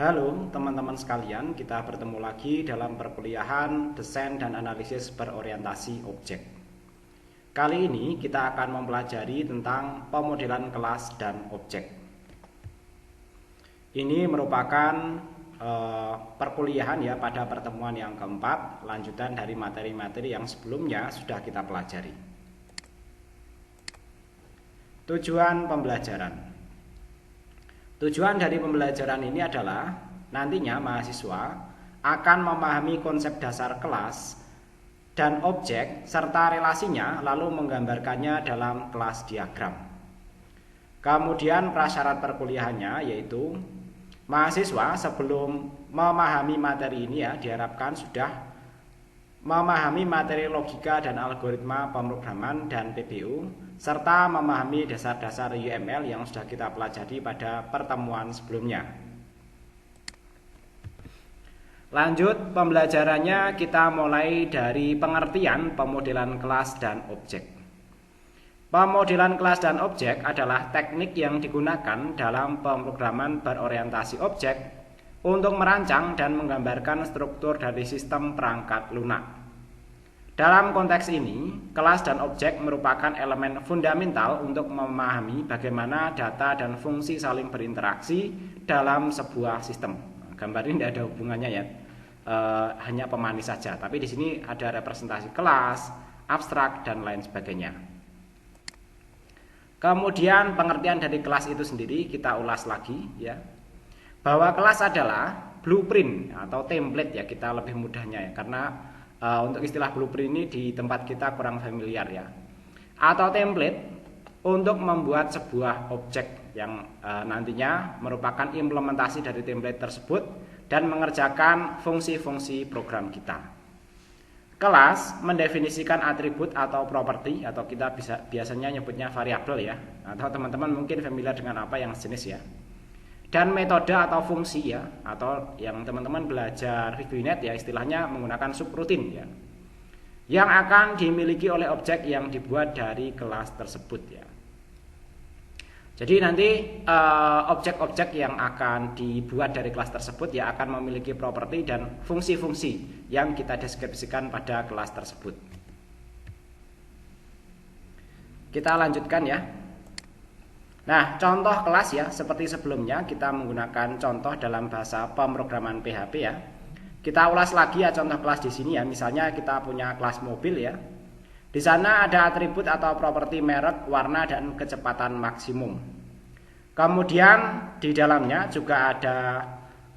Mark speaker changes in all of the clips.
Speaker 1: Halo teman-teman sekalian, kita bertemu lagi dalam perkuliahan Desain dan Analisis Berorientasi Objek. Kali ini kita akan mempelajari tentang pemodelan kelas dan objek. Ini merupakan perkuliahan ya pada pertemuan yang keempat, lanjutan dari materi-materi yang sebelumnya sudah kita pelajari. Tujuan pembelajaran. Tujuan dari pembelajaran ini adalah nantinya mahasiswa akan memahami konsep dasar kelas dan objek serta relasinya, lalu menggambarkannya dalam kelas diagram. Kemudian prasyarat perkuliahannya yaitu mahasiswa sebelum memahami materi ini ya diharapkan sudah memahami materi logika dan algoritma pemrograman dan PBU, serta memahami dasar-dasar UML yang sudah kita pelajari pada pertemuan sebelumnya. Lanjut pembelajarannya, kita mulai dari pengertian pemodelan kelas dan objek. Pemodelan kelas dan objek adalah teknik yang digunakan dalam pemrograman berorientasi objek untuk merancang dan menggambarkan struktur dari sistem perangkat lunak. Dalam konteks ini, kelas dan objek merupakan elemen fundamental untuk memahami bagaimana data dan fungsi saling berinteraksi dalam sebuah sistem. Gambar ini tidak ada hubungannya ya, hanya pemanis saja. Tapi di sini ada representasi kelas, abstrak, dan lain sebagainya. Kemudian pengertian dari kelas itu sendiri kita ulas lagi ya. Bahwa kelas adalah blueprint atau template ya, kita lebih mudahnya ya, karena untuk istilah blueprint ini di tempat kita kurang familiar ya. Atau template untuk membuat sebuah objek yang nantinya merupakan implementasi dari template tersebut dan mengerjakan fungsi-fungsi program kita. Kelas mendefinisikan atribut atau properti, atau kita biasanya nyebutnya variabel ya, atau teman-teman mungkin familiar dengan apa yang sejenis ya. Dan metode atau fungsi ya, atau yang teman-teman belajar ReviewNet ya, istilahnya menggunakan subroutine ya, yang akan dimiliki oleh objek yang dibuat dari kelas tersebut ya. Jadi nanti objek-objek yang akan dibuat dari kelas tersebut ya akan memiliki properti dan fungsi-fungsi yang kita deskripsikan pada kelas tersebut. Kita lanjutkan ya. Nah, contoh kelas ya, seperti sebelumnya kita menggunakan contoh dalam bahasa pemrograman PHP ya. Kita ulas lagi ya contoh kelas di sini ya. Misalnya kita punya kelas mobil ya. Di sana ada atribut atau properti merek, warna, dan kecepatan maksimum. Kemudian di dalamnya juga ada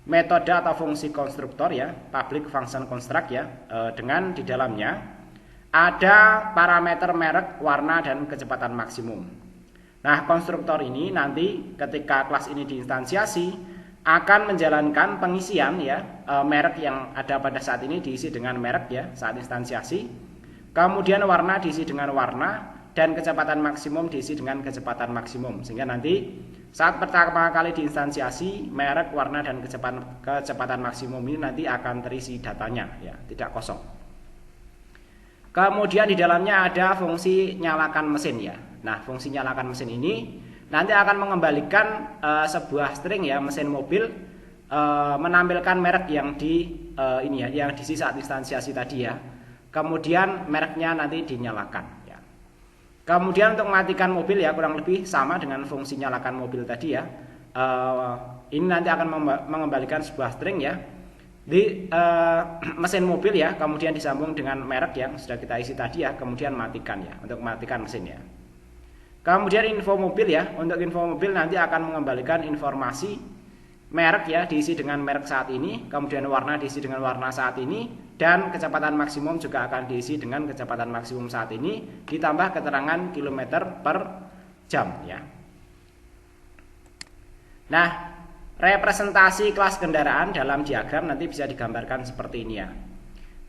Speaker 1: metode atau fungsi konstruktor ya, public function construct ya, dengan di dalamnya ada parameter merek, warna, dan kecepatan maksimum. Nah, konstruktor ini nanti ketika kelas ini diinstansiasi akan menjalankan pengisian ya, merek yang ada pada saat ini diisi dengan merek ya saat instansiasi. Kemudian warna diisi dengan warna dan kecepatan maksimum diisi dengan kecepatan maksimum. Sehingga nanti saat pertama kali diinstansiasi merek, warna, dan kecepatan maksimum ini nanti akan terisi datanya ya, tidak kosong. Kemudian di dalamnya ada fungsi nyalakan mesin ya. Nah, fungsi nyalakan mesin ini nanti akan mengembalikan sebuah string ya, mesin mobil menampilkan merek yang ini ya, yang diisi saat instansiasi tadi ya. Kemudian mereknya nanti dinyalakan ya. Kemudian untuk mematikan mobil ya kurang lebih sama dengan fungsi nyalakan mobil tadi ya. Ini nanti akan mengembalikan sebuah string ya di mesin mobil ya, kemudian disambung dengan merek yang sudah kita isi tadi ya, kemudian matikan ya untuk mematikan mesin ya. Kemudian info mobil ya, untuk info mobil nanti akan mengembalikan informasi merek ya diisi dengan merek saat ini, kemudian warna diisi dengan warna saat ini, dan kecepatan maksimum juga akan diisi dengan kecepatan maksimum saat ini ditambah keterangan kilometer per jam ya. Nah, representasi kelas kendaraan dalam diagram nanti bisa digambarkan seperti ini ya.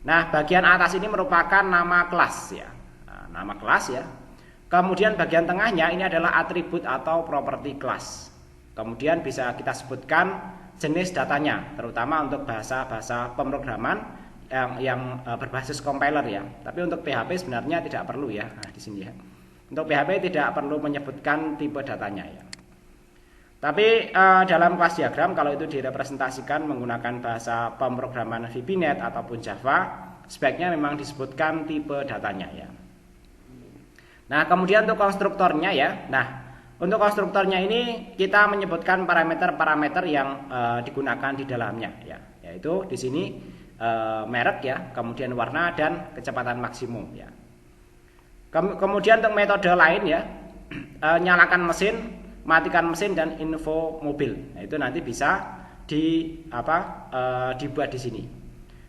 Speaker 1: Nah, bagian atas ini merupakan nama kelas ya. Nah, nama kelas ya. Kemudian bagian tengahnya ini adalah atribut atau properti kelas. Kemudian bisa kita sebutkan jenis datanya, terutama untuk bahasa-bahasa pemrograman yang berbasis compiler ya. Tapi untuk PHP sebenarnya tidak perlu ya. Nah, di sini ya. Untuk PHP tidak perlu menyebutkan tipe datanya ya. Tapi dalam kelas diagram kalau itu direpresentasikan menggunakan bahasa pemrograman VB.NET ataupun Java, sebaiknya memang disebutkan tipe datanya ya. Nah, kemudian untuk konstruktornya ya. Nah, untuk konstruktornya ini kita menyebutkan parameter-parameter yang digunakan di dalamnya ya. Yaitu di sini merek ya, kemudian warna dan kecepatan maksimum ya. Kemudian untuk metode lain ya, nyalakan mesin, matikan mesin dan info mobil. Nah, itu nanti bisa dibuat di sini.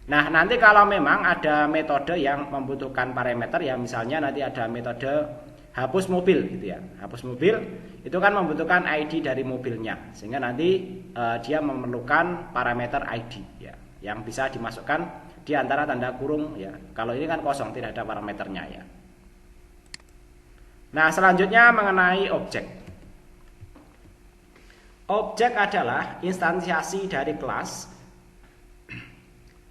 Speaker 1: Nah, nanti kalau memang ada metode yang membutuhkan parameter ya, misalnya nanti ada metode hapus mobil gitu ya. Hapus mobil itu kan membutuhkan ID dari mobilnya, sehingga nanti dia memerlukan parameter ID ya, yang bisa dimasukkan di antara tanda kurung ya. Kalau ini kan kosong, tidak ada parameternya ya. Nah, selanjutnya mengenai objek. Objek adalah instansiasi dari kelas.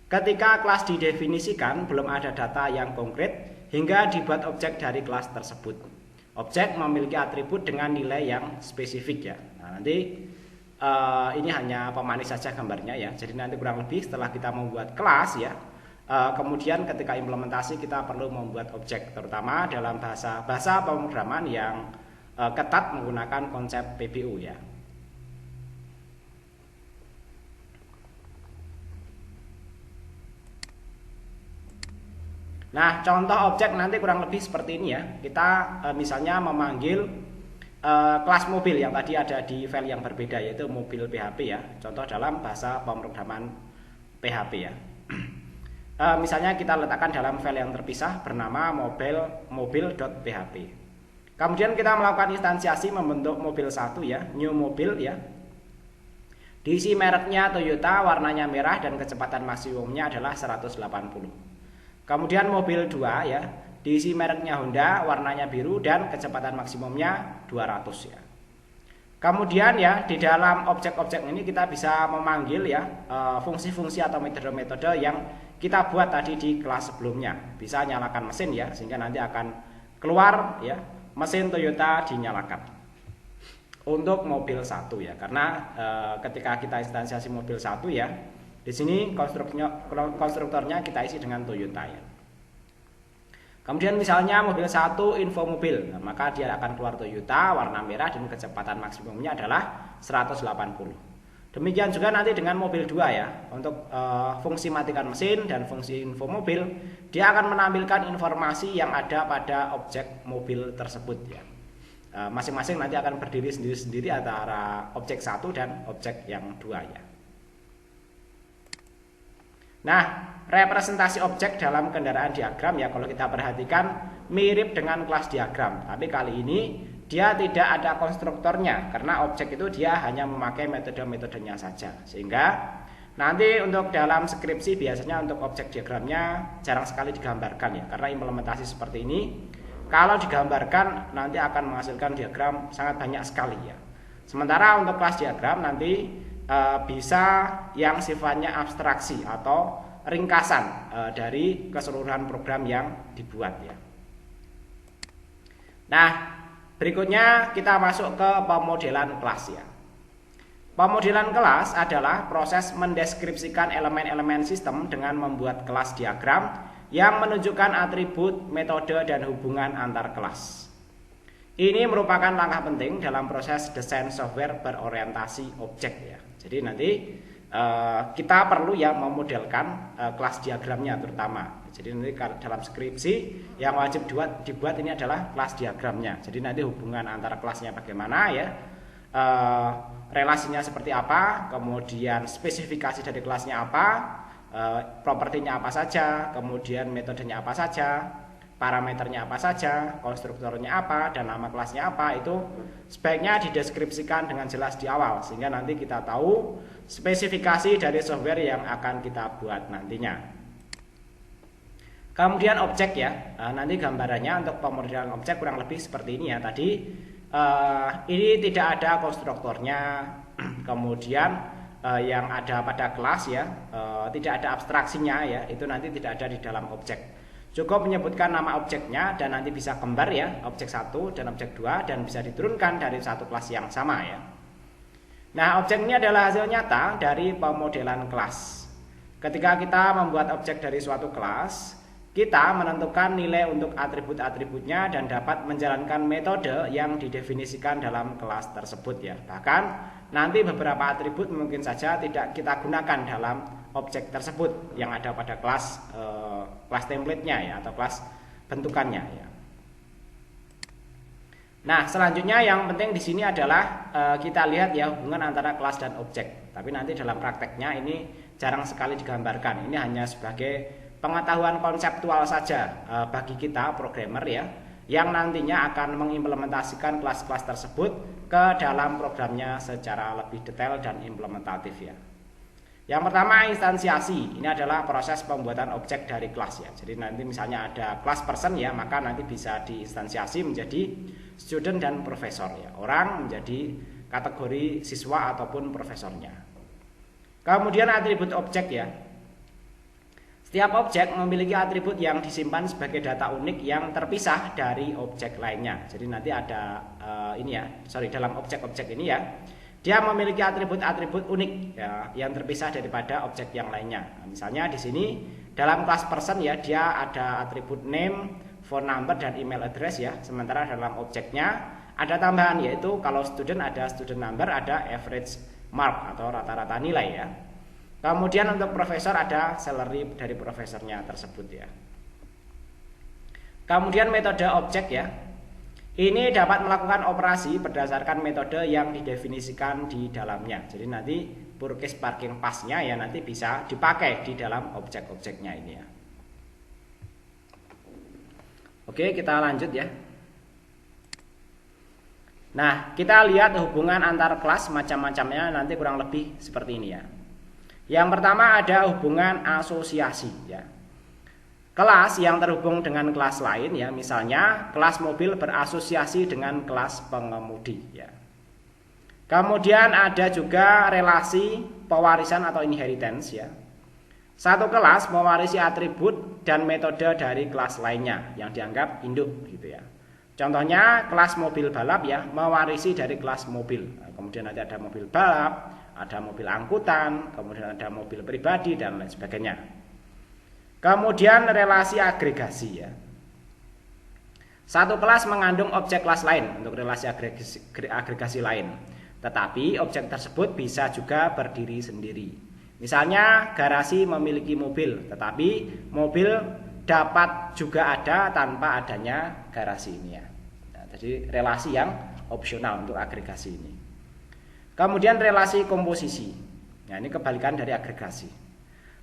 Speaker 1: Ketika kelas didefinisikan, belum ada data yang konkret hingga dibuat objek dari kelas tersebut. Objek memiliki atribut dengan nilai yang spesifik ya. Nah, nanti ini hanya pemanis saja gambarnya ya. Jadi nanti kurang lebih setelah kita membuat kelas ya, kemudian ketika implementasi kita perlu membuat objek, terutama dalam bahasa pemrograman yang ketat menggunakan konsep PBU ya. Nah, contoh objek nanti kurang lebih seperti ini ya. Kita misalnya memanggil kelas mobil yang tadi ada di file yang berbeda, yaitu mobil PHP ya. Contoh dalam bahasa pemrograman PHP ya. Misalnya kita letakkan dalam file yang terpisah bernama mobil.php. Kemudian kita melakukan instansiasi membentuk mobil 1 ya, new mobil ya. Diisi mereknya Toyota, warnanya merah dan kecepatan maksimumnya adalah 180. Kemudian mobil 2 ya, diisi mereknya Honda, warnanya biru dan kecepatan maksimumnya 200 ya. Kemudian ya, di dalam objek-objek ini kita bisa memanggil ya fungsi-fungsi atau metode-metode yang kita buat tadi di kelas sebelumnya. Bisa nyalakan mesin ya, sehingga nanti akan keluar ya mesin Toyota dinyalakan. Untuk mobil 1 ya, karena ketika kita instansiasi mobil 1 ya, di sini konstruktornya kita isi dengan Toyota ya. Kemudian misalnya mobil 1 info mobil, nah, maka dia akan keluar Toyota, warna merah dan kecepatan maksimumnya adalah 180. Demikian juga nanti dengan mobil 2 ya. Untuk fungsi matikan mesin dan fungsi info mobil, dia akan menampilkan informasi yang ada pada objek mobil tersebut ya. Masing-masing nanti akan berdiri sendiri-sendiri antara objek 1 dan objek yang 2 ya. Nah, representasi objek dalam kendaraan diagram ya, kalau kita perhatikan mirip dengan kelas diagram, tapi kali ini dia tidak ada konstruktornya karena objek itu dia hanya memakai metode-metodenya saja. Sehingga nanti untuk dalam skripsi biasanya untuk objek diagramnya jarang sekali digambarkan ya, karena implementasi seperti ini kalau digambarkan nanti akan menghasilkan diagram sangat banyak sekali ya. Sementara untuk kelas diagram nanti bisa yang sifatnya abstraksi atau ringkasan dari keseluruhan program yang dibuat ya. Nah, berikutnya kita masuk ke pemodelan kelas ya. Pemodelan kelas adalah proses mendeskripsikan elemen-elemen sistem dengan membuat kelas diagram yang menunjukkan atribut, metode, dan hubungan antar kelas. Ini merupakan langkah penting dalam proses desain software berorientasi objek ya. Jadi nanti kita perlu ya memodelkan kelas diagramnya terutama. Jadi nanti dalam skripsi yang wajib dibuat ini adalah kelas diagramnya. Jadi nanti hubungan antara kelasnya bagaimana ya, relasinya seperti apa, kemudian spesifikasi dari kelasnya apa, propertinya apa saja, kemudian metodenya apa saja, parameternya apa saja, konstruktornya apa, dan nama kelasnya apa, itu sebaiknya dideskripsikan dengan jelas di awal sehingga nanti kita tahu spesifikasi dari software yang akan kita buat nantinya. Kemudian objek ya, nanti gambarannya untuk pemodelan objek kurang lebih seperti ini ya. Tadi ini tidak ada konstruktornya, kemudian yang ada pada kelas ya, tidak ada abstraksinya ya, itu nanti tidak ada di dalam objek. Cukup menyebutkan nama objeknya dan nanti bisa kembar ya, objek 1 dan objek 2, dan bisa diturunkan dari satu kelas yang sama ya. Nah, objek ini adalah hasil nyata dari pemodelan kelas. Ketika kita membuat objek dari suatu kelas, kita menentukan nilai untuk atribut-atributnya dan dapat menjalankan metode yang didefinisikan dalam kelas tersebut ya. Bahkan nanti beberapa atribut mungkin saja tidak kita gunakan dalam objek tersebut yang ada pada kelas template-nya ya, atau kelas bentukannya ya. Nah, selanjutnya yang penting di sini adalah kita lihat ya hubungan antara kelas dan objek. Tapi nanti dalam prakteknya ini jarang sekali digambarkan. Ini hanya sebagai pengetahuan konseptual saja bagi kita programmer ya, yang nantinya akan mengimplementasikan kelas-kelas tersebut ke dalam programnya secara lebih detail dan implementatif ya. Yang pertama, instansiasi. Ini adalah proses pembuatan objek dari kelas ya. Jadi nanti misalnya ada kelas person ya, maka nanti bisa diinstansiasi menjadi student dan profesor ya. Orang menjadi kategori siswa ataupun profesornya. Kemudian atribut objek ya. Setiap objek memiliki atribut yang disimpan sebagai data unik yang terpisah dari objek lainnya. Jadi nanti ada dalam objek-objek ini ya, dia memiliki atribut-atribut unik ya, yang terpisah daripada objek yang lainnya. Nah, misalnya di sini dalam kelas person ya, dia ada atribut name, phone number dan email address ya. Sementara dalam objeknya ada tambahan, yaitu kalau student ada student number, ada average mark atau rata-rata nilai ya. Kemudian untuk profesor ada salary dari profesornya tersebut ya. Kemudian metode objek ya. Ini dapat melakukan operasi berdasarkan metode yang didefinisikan di dalamnya. Jadi nanti purchase parking pass-nya ya nanti bisa dipakai di dalam objek-objeknya ini ya. Oke, kita lanjut ya. Nah, kita lihat hubungan antar kelas macam-macamnya nanti kurang lebih seperti ini ya. Yang pertama ada hubungan asosiasi ya. Kelas yang terhubung dengan kelas lain ya, misalnya kelas mobil berasosiasi dengan kelas pengemudi ya. Kemudian ada juga relasi pewarisan atau inheritance ya. Satu kelas mewarisi atribut dan metode dari kelas lainnya yang dianggap induk gitu ya. Contohnya kelas mobil balap ya, mewarisi dari kelas mobil. Nah, kemudian nanti ada mobil balap, ada mobil angkutan, kemudian ada mobil pribadi dan lain sebagainya. Kemudian relasi agregasi ya. Satu kelas mengandung objek kelas lain untuk relasi agregasi lain. Tetapi objek tersebut bisa juga berdiri sendiri. Misalnya garasi memiliki mobil, tetapi mobil dapat juga ada tanpa adanya garasi ini ya. Nah, jadi relasi yang opsional untuk agregasi ini. Kemudian relasi komposisi. Nah, ini kebalikan dari agregasi.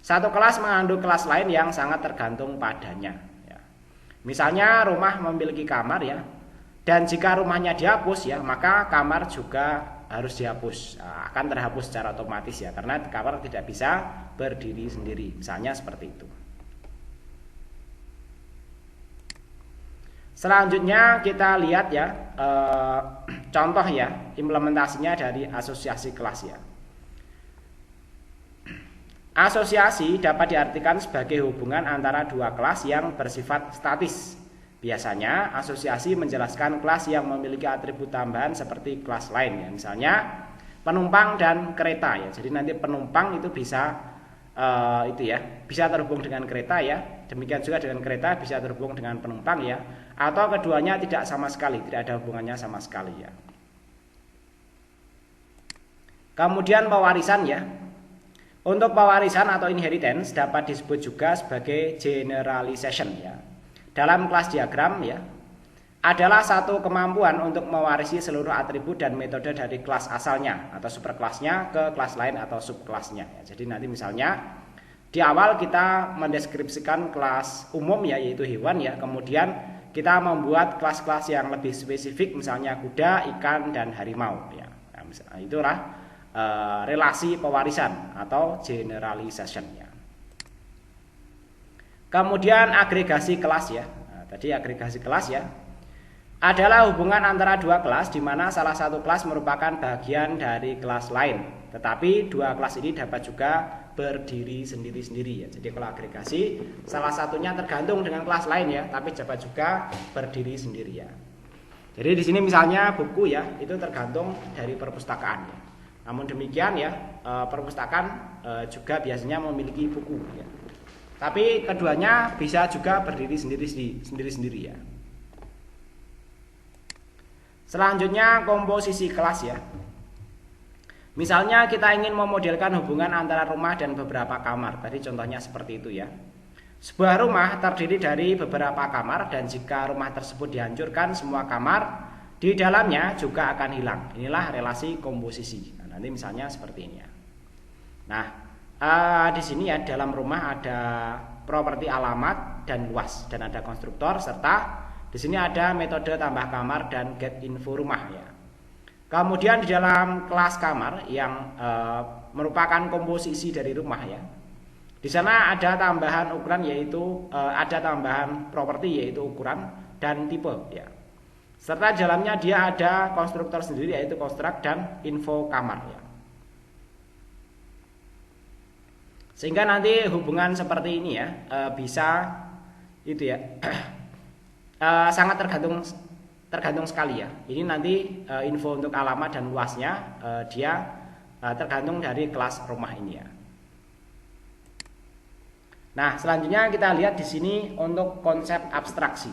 Speaker 1: Satu kelas mengandung kelas lain yang sangat tergantung padanya ya. Misalnya rumah memiliki kamar ya, dan jika rumahnya dihapus ya, maka kamar juga harus dihapus, akan terhapus secara otomatis ya, karena kamar tidak bisa berdiri sendiri. Misalnya seperti itu. Selanjutnya kita lihat ya contoh ya implementasinya dari asosiasi kelas ya. Asosiasi dapat diartikan sebagai hubungan antara dua kelas yang bersifat statis. Biasanya asosiasi menjelaskan kelas yang memiliki atribut tambahan seperti kelas lain ya. Misalnya penumpang dan kereta ya. Jadi nanti penumpang itu bisa bisa terhubung dengan kereta ya. Demikian juga dengan kereta bisa terhubung dengan penumpang ya. Atau keduanya tidak sama sekali, tidak ada hubungannya sama sekali ya. Kemudian pewarisan ya. Untuk pewarisan atau inheritance dapat disebut juga sebagai generalization ya. Dalam kelas diagram ya, adalah satu kemampuan untuk mewarisi seluruh atribut dan metode dari kelas asalnya atau superkelasnya ke kelas lain atau subkelasnya ya. Jadi nanti misalnya di awal kita mendeskripsikan kelas umum ya, yaitu hewan ya. Kemudian kita membuat kelas-kelas yang lebih spesifik, misalnya kuda, ikan, dan harimau ya. Nah, misalnya itulah relasi pewarisan atau generalization ya. Kemudian agregasi kelas ya. Nah, tadi agregasi kelas ya adalah hubungan antara dua kelas di mana salah satu kelas merupakan bagian dari kelas lain. Tetapi dua kelas ini dapat juga berdiri sendiri-sendiri ya. Jadi kalau agregasi salah satunya tergantung dengan kelas lain ya, tapi dapat juga berdiri sendiri ya. Jadi di sini misalnya buku ya, itu tergantung dari perpustakaan ya. Namun demikian ya, perpustakaan juga biasanya memiliki buku ya. Tapi keduanya bisa juga berdiri sendiri-sendiri ya. Selanjutnya komposisi kelas ya. Misalnya kita ingin memodelkan hubungan antara rumah dan beberapa kamar. Tadi contohnya seperti itu ya. Sebuah rumah terdiri dari beberapa kamar dan jika rumah tersebut dihancurkan, semua kamar di dalamnya juga akan hilang. Inilah relasi komposisi. Nah, nanti misalnya seperti ini ya. Nah, di sini ya dalam rumah ada properti alamat dan luas dan ada konstruktor serta di sini ada metode tambah kamar dan get info rumah ya. Kemudian di dalam kelas kamar yang merupakan komposisi dari rumah ya. Di sana ada tambahan ukuran yaitu ada tambahan properti yaitu ukuran dan tipe ya. Serta di dalamnya dia ada konstruktor sendiri yaitu konstruk dan info kamar ya. Sehingga nanti hubungan seperti ini ya bisa itu ya sangat tergantung sekali ya. Ini nanti info untuk alamat dan luasnya dia tergantung dari kelas rumah ini ya. Nah, selanjutnya kita lihat di sini untuk konsep abstraksi.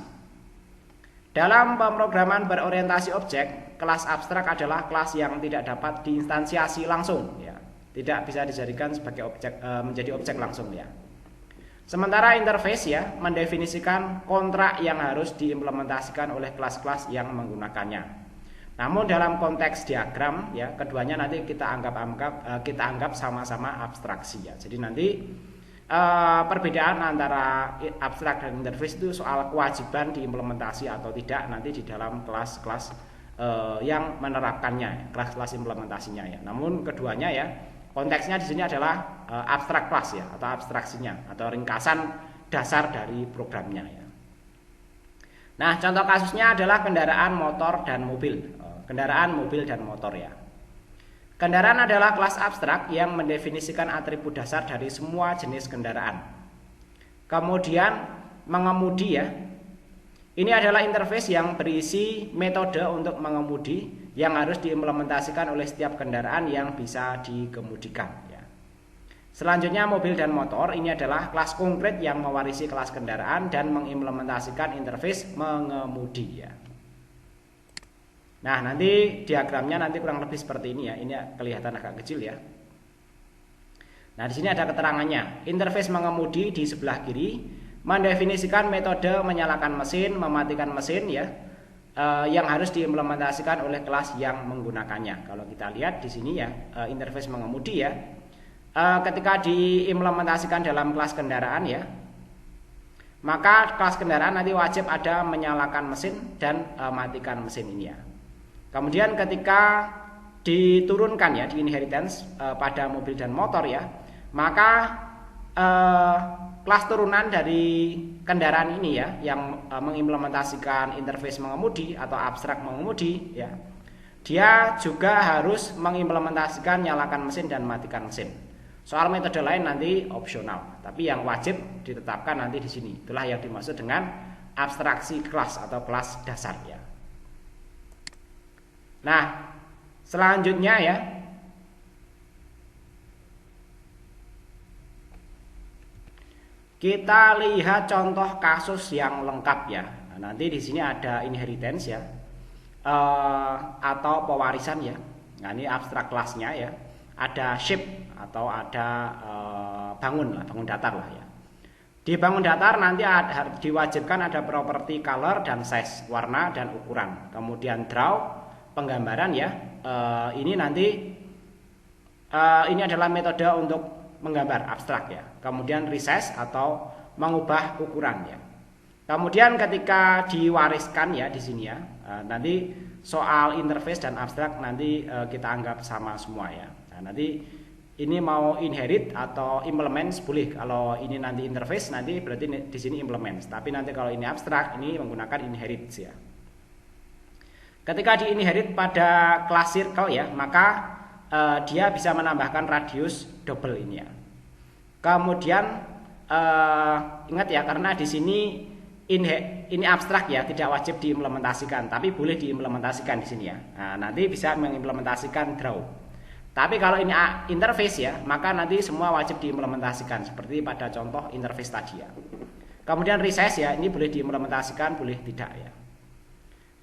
Speaker 1: Dalam pemrograman berorientasi objek, kelas abstrak adalah kelas yang tidak dapat diinstansiasi langsung ya. Tidak bisa dijadikan sebagai objek menjadi objek langsung ya. Sementara interface ya mendefinisikan kontrak yang harus diimplementasikan oleh kelas-kelas yang menggunakannya. Namun dalam konteks diagram ya keduanya nanti kita anggap sama-sama abstraksi ya. Jadi nanti perbedaan antara abstrak dan interface itu soal kewajiban diimplementasi atau tidak nanti di dalam kelas-kelas yang menerapkannya, kelas-kelas implementasinya ya. Namun keduanya ya konteksnya di sini adalah abstrak kelas ya atau abstraksinya atau ringkasan dasar dari programnya ya. Nah, contoh kasusnya adalah kendaraan motor dan mobil. Kendaraan, mobil dan motor ya. Kendaraan adalah kelas abstrak yang mendefinisikan atribut dasar dari semua jenis kendaraan. Kemudian mengemudi ya. Ini adalah interface yang berisi metode untuk mengemudi yang harus diimplementasikan oleh setiap kendaraan yang bisa dikemudikan ya. Selanjutnya mobil dan motor ini adalah kelas konkret yang mewarisi kelas kendaraan dan mengimplementasikan interface mengemudi ya. Nah, nanti diagramnya nanti kurang lebih seperti ini ya. Ini kelihatan agak kecil ya. Nah, di sini ada keterangannya. Interface mengemudi di sebelah kiri mendefinisikan metode menyalakan mesin, mematikan mesin ya. Yang harus diimplementasikan oleh kelas yang menggunakannya. Kalau kita lihat di sini ya interface mengemudi ya, ketika diimplementasikan dalam kelas kendaraan ya, maka kelas kendaraan nanti wajib ada menyalakan mesin dan matikan mesin ini ya. Kemudian ketika diturunkan ya di inheritance pada mobil dan motor ya, maka kelas turunan dari kendaraan ini ya yang mengimplementasikan interface mengemudi atau abstrak mengemudi ya, dia juga harus mengimplementasikan nyalakan mesin dan matikan mesin. Soal metode lain nanti opsional, tapi yang wajib ditetapkan nanti di sini. Itulah yang dimaksud dengan abstraksi kelas atau kelas dasar ya. Nah, selanjutnya ya, kita lihat contoh kasus yang lengkap ya. Nah, nanti di sini ada inheritance ya, atau pewarisan ya. Nah, ini abstrak kelasnya ya. Ada shape atau ada bangun datar lah ya. Di bangun datar nanti diwajibkan ada properti color dan size, warna dan ukuran. Kemudian draw, penggambaran ya. Ini nanti ini adalah metode untuk menggambar abstrak ya. Kemudian resize atau mengubah ukuran ya. Kemudian ketika diwariskan ya di sini ya, nanti soal interface dan abstrak nanti kita anggap sama semua ya. Nah, nanti ini mau inherit atau implements boleh. Kalau ini nanti interface nanti berarti di sini implements. Tapi nanti kalau ini abstrak ini menggunakan inherit ya. Ketika di inherit pada kelas circle ya, maka dia bisa menambahkan radius double ini ya. Kemudian ingat ya, karena di sini ini abstrak ya, tidak wajib diimplementasikan, tapi boleh diimplementasikan di sini ya. Nah, nanti bisa mengimplementasikan draw. Tapi kalau ini interface ya, maka nanti semua wajib diimplementasikan seperti pada contoh interface tadi ya. Kemudian resize ya, ini boleh diimplementasikan, boleh tidak ya.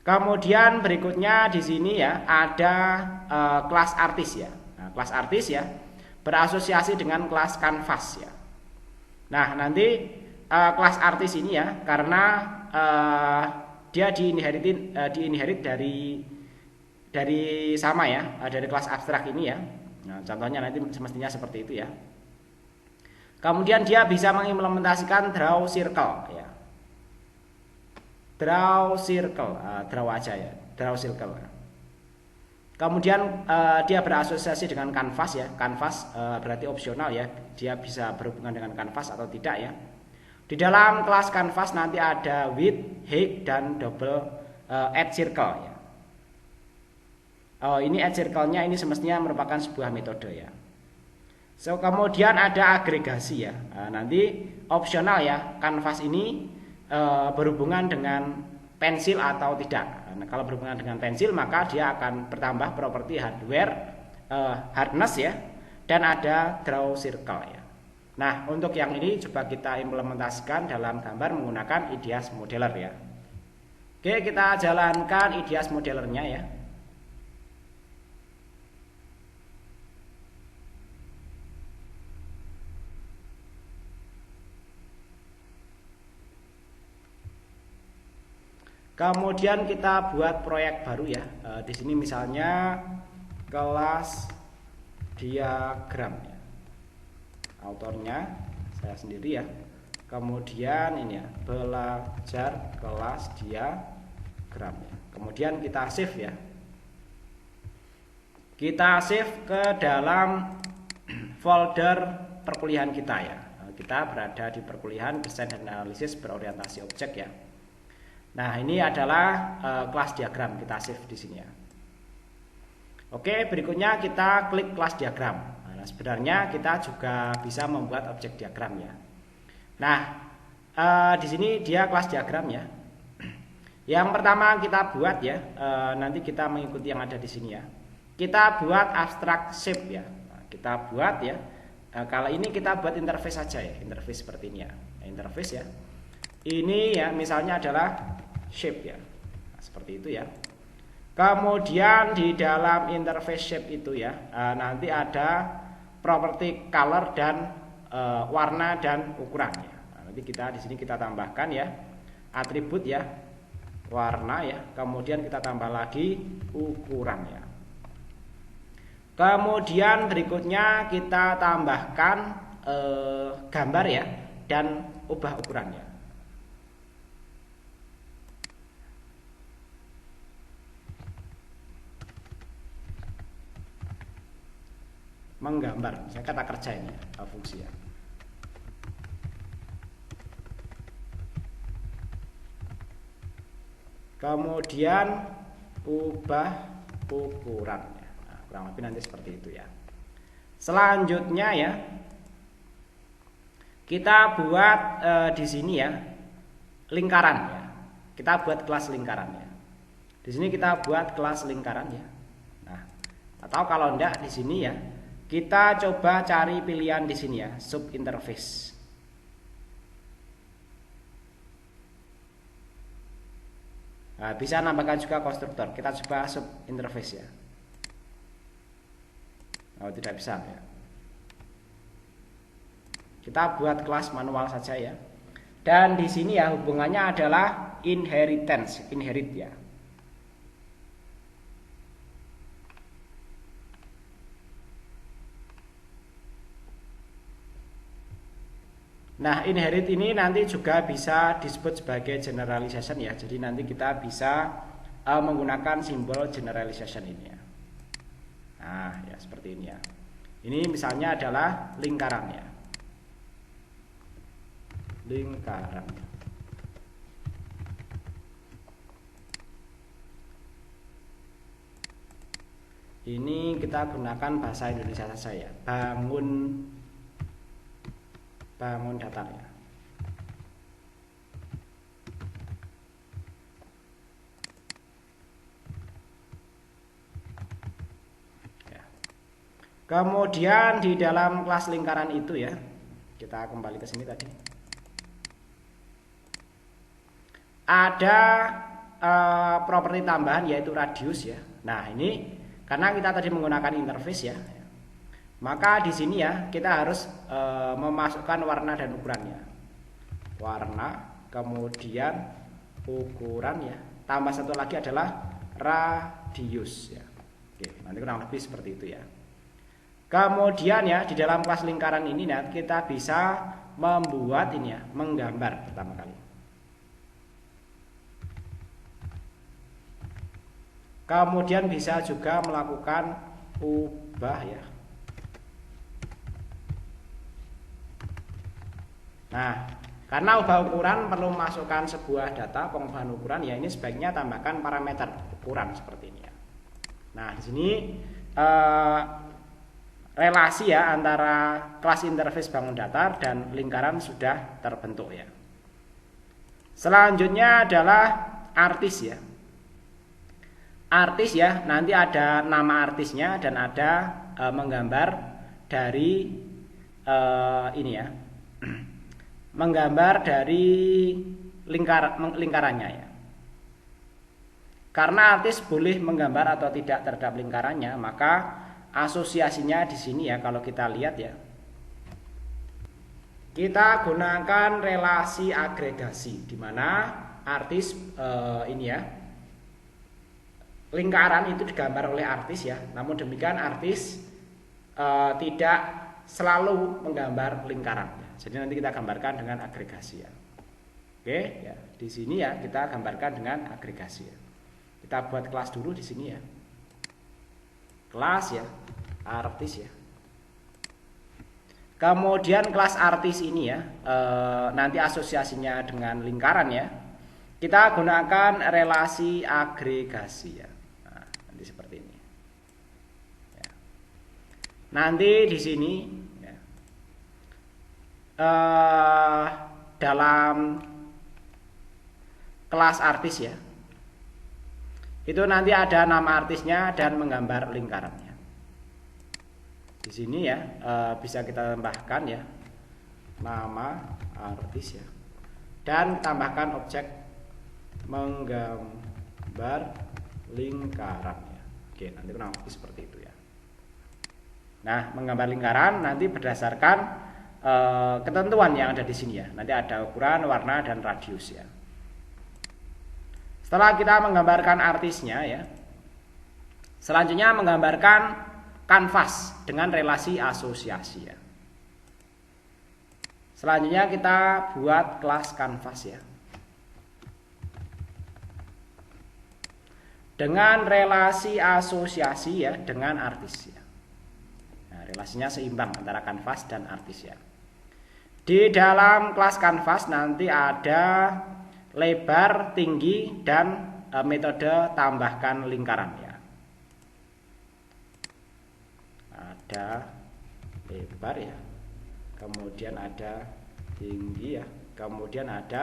Speaker 1: Kemudian berikutnya di sini ya ada kelas artis ya. Nah, kelas artis ya berasosiasi dengan kelas canvas ya. Nah, nanti kelas artis ini ya karena dia diinherit dari sama ya, dari kelas abstrak ini ya. Nah, contohnya nanti semestinya seperti itu ya. Kemudian dia bisa mengimplementasikan draw circle ya. Draw circle, draw aja ya, draw circle. Kemudian dia berasosiasi dengan canvas ya. Canvas berarti opsional ya. Dia bisa berhubungan dengan canvas atau tidak ya. Di dalam kelas canvas nanti ada width, height, dan double add circle ya. Oh, ini add circle-nya ini semestinya merupakan sebuah metode ya. So, kemudian ada agregasi ya. Nanti opsional ya, canvas ini berhubungan dengan pensil atau tidak. Nah, kalau berhubungan dengan pensil maka dia akan bertambah properti hardware hardness ya, dan ada draw circle ya. Nah, untuk yang ini coba kita implementasikan dalam gambar menggunakan IDEAS Modeler ya. Oke, kita jalankan IDEAS Modelernya ya. Kemudian kita buat proyek baru ya. Di sini misalnya kelas diagram ya. Autornya saya sendiri ya. Kemudian ini ya, belajar kelas diagram ya. Kemudian kita save ya. Kita save ke dalam folder perkuliahan kita ya. Kita berada di perkuliahan desain dan analisis berorientasi objek ya. Nah, ini adalah kelas diagram, kita save di sini ya. Oke, berikutnya kita klik kelas diagram. Nah, sebenarnya kita juga bisa membuat objek diagram ya. Nah, di sini dia kelas diagram ya. Yang pertama kita buat ya, nanti kita mengikuti yang ada di sini ya. Kita buat abstract shape ya. Nah, kita buat ya. Kalau ini kita buat interface saja ya, interface seperti ini ya. Nah, interface ya. Ini ya misalnya adalah shape ya. Nah, seperti itu ya. Kemudian di dalam interface shape itu ya, nanti ada properti color dan warna dan ukuran ya. Nah, nanti kita di sini kita tambahkan ya atribut ya, warna ya. Kemudian kita tambah lagi ukuran ya. Kemudian berikutnya kita tambahkan gambar ya dan ubah ukurannya. Menggambar, saya kata kerja ini ya, fungsi ya. Kemudian ubah ukuran ya. Nah, kurang lebih nanti seperti itu ya. Selanjutnya ya, kita buat di sini ya lingkaran ya. Kita buat kelas lingkaran ya. Di sini kita buat kelas lingkaran ya. Nah, atau kalau enggak di sini ya, kita coba cari pilihan di sini ya, sub interface. Nah, bisa nambahkan juga konstruktor. Kita coba sub interface ya. Oh, tidak bisa ya. Kita buat kelas manual saja ya. Dan di sini ya hubungannya adalah inheritance, inherit ya. Nah, inherit ini nanti juga bisa disebut sebagai generalization ya. Jadi nanti kita bisa menggunakan simbol generalization ini ya. Nah, ya seperti ini ya. Ini misalnya adalah lingkaran ya. Lingkaran. Ini kita gunakan bahasa Indonesia saja ya. Bangun datar ya. Kemudian di dalam kelas lingkaran itu ya, kita kembali ke sini tadi. Ada properti tambahan yaitu radius ya. Nah, ini karena kita tadi menggunakan interface ya. Maka di sini ya kita harus memasukkan warna dan ukurannya. Warna, kemudian ukuran ya. Tambah satu lagi adalah radius ya. Oke, nanti kurang lebih seperti itu ya. Kemudian ya di dalam kelas lingkaran ini ya, kita bisa membuat ini ya, menggambar pertama kali. Kemudian bisa juga melakukan ubah ya. Nah, karena ubah ukuran perlu memasukkan sebuah data pengubahan ukuran ya, ini sebaiknya tambahkan parameter ukuran seperti ini ya. Nah, di sini relasi ya antara kelas interface bangun datar dan lingkaran sudah terbentuk ya. Selanjutnya adalah artis ya. Artis ya, nanti ada nama artisnya dan ada menggambar dari ini ya. Menggambar dari lingkarannya ya. Karena artis boleh menggambar atau tidak terhadap lingkarannya, maka asosiasinya di sini ya, kalau kita lihat ya, kita gunakan relasi agregasi, di mana artis ini ya, lingkaran itu digambar oleh artis ya. Namun demikian artis tidak selalu menggambar lingkaran. Ya. Jadi nanti kita gambarkan dengan agregasi ya. Oke ya, di sini ya kita gambarkan dengan agregasi ya. Kita buat kelas dulu di sini ya. Kelas ya, artis ya. Kemudian kelas artis ini ya, nanti asosiasinya dengan lingkaran ya. Kita gunakan relasi agregasi ya. Nah, nanti seperti ini. Ya. Nanti di sini ya, dalam kelas artis ya, itu nanti ada nama artisnya dan menggambar lingkarannya. Di sini ya bisa kita tambahkan ya nama artis ya, dan tambahkan objek menggambar lingkaran ya. Oke, nanti kurang lebih seperti itu ya. Nah, menggambar lingkaran nanti berdasarkan ketentuan yang ada di sini ya. Nanti ada ukuran, warna, dan radius ya. Setelah kita menggambarkan artisnya ya, selanjutnya menggambarkan kanvas dengan relasi asosiasi ya. Selanjutnya kita buat kelas kanvas ya, dengan relasi asosiasi ya dengan artis ya. Nah, relasinya seimbang antara kanvas dan artis ya. Di dalam kelas kanvas nanti ada lebar, tinggi, dan metode tambahkan lingkaran ya. Ada lebar ya, kemudian ada tinggi ya, kemudian ada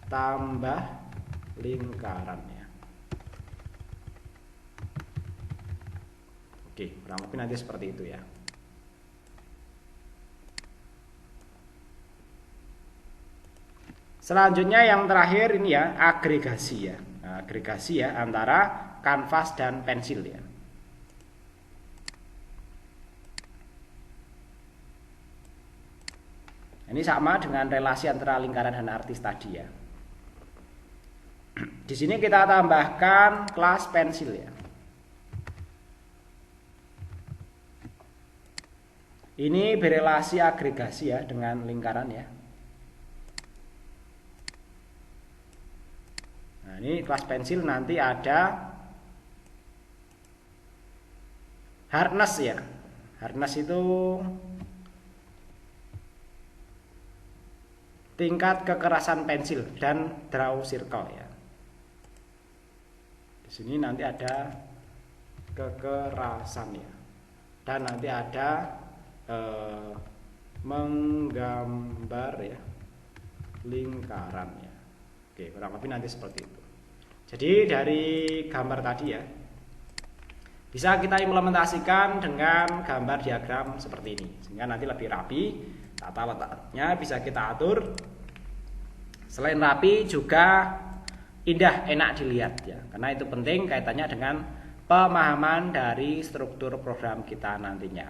Speaker 1: tambah lingkaran ya. Oke, kurang lebih nanti seperti itu ya. Selanjutnya yang terakhir ini ya, agregasi ya. Nah, agregasi ya antara kanvas dan pensil ya. Ini sama dengan relasi antara lingkaran dan artis tadi ya. Di sini kita tambahkan kelas pensil ya. Ini berelasi agregasi ya dengan lingkaran ya. Nah, ini kelas pensil nanti ada hardness ya. Hardness itu tingkat kekerasan pensil dan draw circle ya. Di sini nanti ada kekerasan ya. Dan nanti ada menggambar ya lingkaran ya. Oke, kurang lebih nanti seperti itu. Jadi dari gambar tadi ya, Bisa kita implementasikan dengan gambar diagram seperti ini, sehingga nanti lebih rapi. Tata letaknya bisa kita atur. Selain rapi juga indah, enak dilihat ya, karena itu penting kaitannya dengan pemahaman dari struktur program kita nantinya.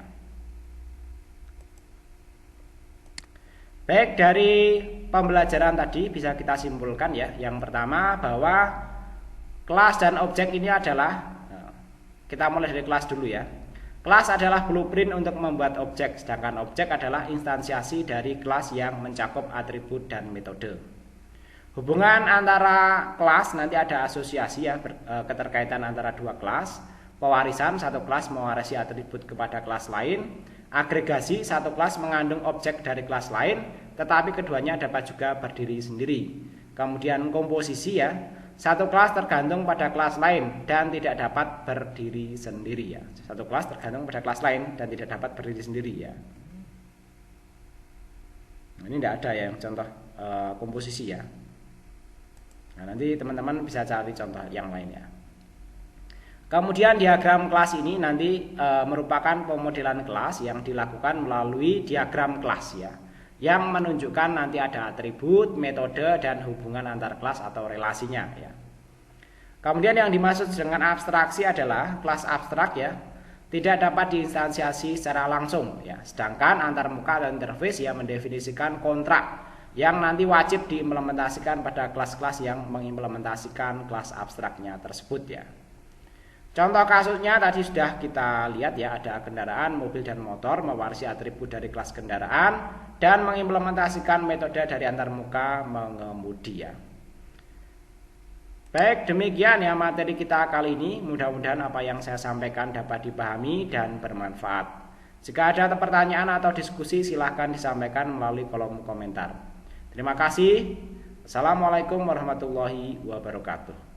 Speaker 1: Baik, dari pembelajaran tadi bisa kita simpulkan ya. Yang pertama bahwa kelas dan objek ini adalah, kita mulai dari kelas dulu ya. Kelas adalah blueprint untuk membuat objek, sedangkan objek adalah instansiasi dari kelas yang mencakup atribut dan metode. Hubungan antara kelas nanti ada asosiasi ya, keterkaitan antara dua kelas. Pewarisan, satu kelas mewarisi atribut kepada kelas lain. Agregasi, satu kelas mengandung objek dari kelas lain, tetapi keduanya dapat juga berdiri sendiri. Kemudian komposisi ya, satu kelas tergantung pada kelas lain dan tidak dapat berdiri sendiri ya. Satu kelas tergantung pada kelas lain dan tidak dapat berdiri sendiri ya. Nah, ini tidak ada ya contoh komposisi ya. Nah, nanti teman-teman bisa cari contoh yang lain ya. Kemudian diagram kelas ini nanti merupakan pemodelan kelas yang dilakukan melalui diagram kelas ya, yang menunjukkan nanti ada atribut, metode, dan hubungan antar kelas atau relasinya ya. Kemudian yang dimaksud dengan abstraksi adalah kelas abstrak ya, tidak dapat diinstansiasi secara langsung ya, sedangkan antarmuka dan interface ya mendefinisikan kontrak yang nanti wajib diimplementasikan pada kelas-kelas yang mengimplementasikan kelas abstraknya tersebut ya. Contoh kasusnya tadi sudah kita lihat ya, ada kendaraan, mobil, dan motor mewarisi atribut dari kelas kendaraan dan mengimplementasikan metode dari antarmuka mengemudi ya. Baik, demikian ya materi kita kali ini. Mudah-mudahan apa yang saya sampaikan dapat dipahami dan bermanfaat. Jika ada pertanyaan atau diskusi silahkan disampaikan melalui kolom komentar. Terima kasih. Assalamualaikum warahmatullahi wabarakatuh.